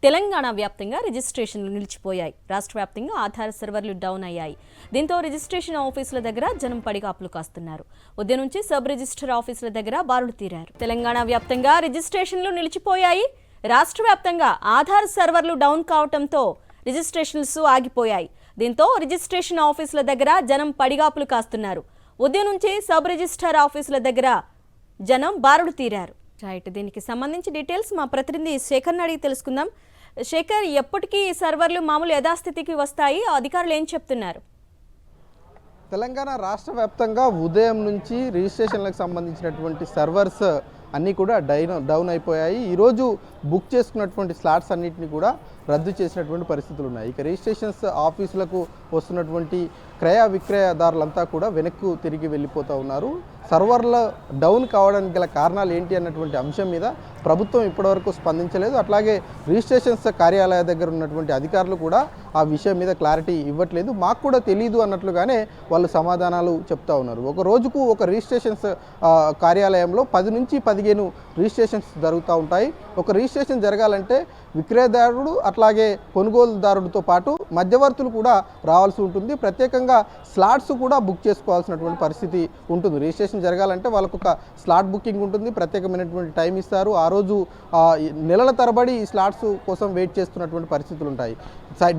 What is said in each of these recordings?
తెలంగాణ వ్యాప్తంగా రిజిస్ట్రేషన్లు నిలిచిపోయాయి. రాష్ట్ర వ్యాప్తంగా ఆధార్ సర్వర్లు డౌన్ అయ్యాయి. దీంతో రిజిస్ట్రేషన్ ఆఫీసుల దగ్గర జనం పడిగాపులు కాస్తున్నారు. ఉదయం నుంచి సబ్ రిజిస్టర్ ఆఫీసుల దగ్గర బారులు తీరారు. తెలంగాణ వ్యాప్తంగా రిజిస్ట్రేషన్లు నిలిచిపోయాయి. రాష్ట్ర వ్యాప్తంగా ఆధార్ సర్వర్లు డౌన్ కావడంతో రిజిస్ట్రేషన్స్ ఆగిపోయాయి. దీంతో రిజిస్ట్రేషన్ ఆఫీసుల దగ్గర జనం పడిగాపులు కాస్తున్నారు. ఉదయం నుంచి సబ్ రిజిస్టర్ ఆఫీసుల దగ్గర జనం బారులు తీరారు. రైట్, దీనికి సంబంధించి డీటెయిల్స్ మా ప్రతినిధి శేఖర్ని అడిగి తెలుసుకుందాం. శేఖర్, ఎప్పటికీ సర్వర్లు మామూలు యథాస్థితికి వస్తాయి? అధికారులు ఏం చెప్తున్నారు? తెలంగాణ రాష్ట్ర వ్యాప్తంగా ఉదయం నుంచి రిజిస్ట్రేషన్లకు సంబంధించినటువంటి సర్వర్స్ అన్నీ కూడా డౌన్ అయిపోయాయి. ఈరోజు బుక్ చేసుకున్నటువంటి స్లాట్స్ అన్నింటినీ కూడా రద్దు చేసినటువంటి పరిస్థితులు ఉన్నాయి. ఇక రిజిస్ట్రేషన్స్ ఆఫీసులకు వస్తున్నటువంటి క్రయ విక్రయదారులంతా కూడా వెనక్కు తిరిగి వెళ్ళిపోతూ ఉన్నారు. సర్వర్ల డౌన్ కావడానికి గల కారణాలు ఏంటి అన్నటువంటి అంశం మీద ప్రభుత్వం ఇప్పటివరకు స్పందించలేదు. అట్లాగే రిజిస్ట్రేషన్స్ కార్యాలయ దగ్గర ఉన్నటువంటి అధికారులు కూడా ఆ విషయం మీద క్లారిటీ ఇవ్వట్లేదు. మాకు కూడా తెలియదు అన్నట్లుగానే వాళ్ళు సమాధానాలు చెప్తా ఉన్నారు. ఒక రోజుకు ఒక రిజిస్ట్రేషన్స్ కార్యాలయంలో 10 నుంచి 15 రిజిస్ట్రేషన్స్ జరుగుతూ ఉంటాయి. ఒక రిజిస్ట్రేషన్ జరగాలంటే విక్రయదారుడు అట్లాగే కొనుగోలుదారుడితో పాటు మధ్యవర్తులు కూడా రావాల్సి ఉంటుంది. ప్రత్యేకంగా స్లాట్స్ కూడా బుక్ చేసుకోవాల్సినటువంటి పరిస్థితి ఉంటుంది. రిజిస్ట్రేషన్ జరగాలంటే వాళ్ళకు ఒక స్లాట్ బుకింగ్ ఉంటుంది, ప్రత్యేకమైనటువంటి టైం ఇస్తారు. ఆ రోజు నెలల తరబడి ఈ స్లాట్స్ కోసం వెయిట్ చేస్తున్నటువంటి పరిస్థితులు ఉంటాయి.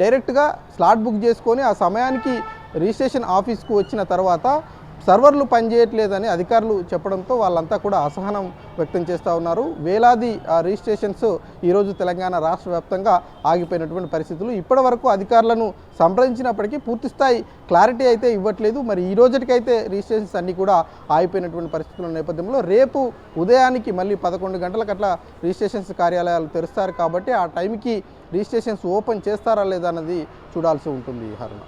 డైరెక్ట్గా స్లాట్ బుక్ చేసుకొని ఆ సమయానికి రిజిస్ట్రేషన్ ఆఫీస్కు వచ్చిన తర్వాత సర్వర్లు పనిచేయట్లేదని అధికారులు చెప్పడంతో వాళ్ళంతా కూడా అసహనం వ్యక్తం చేస్తూ ఉన్నారు. వేలాది రిజిస్ట్రేషన్స్ ఈరోజు తెలంగాణ రాష్ట్ర వ్యాప్తంగా ఆగిపోయినటువంటి పరిస్థితులు. ఇప్పటి వరకు అధికారులను సంప్రదించినప్పటికీ పూర్తిస్థాయి క్లారిటీ అయితే ఇవ్వట్లేదు. మరి ఈ రోజుకైతే రిజిస్ట్రేషన్స్ అన్నీ కూడా ఆగిపోయినటువంటి పరిస్థితుల నేపథ్యంలో రేపు ఉదయానికి మళ్ళీ 11 గంటలకు అట్లా రిజిస్ట్రేషన్స్ కార్యాలయాలు తెరుస్తారు. కాబట్టి ఆ టైంకి రిజిస్ట్రేషన్స్ ఓపెన్ చేస్తారా లేదా అన్నది చూడాల్సి ఉంటుంది. హరుణ.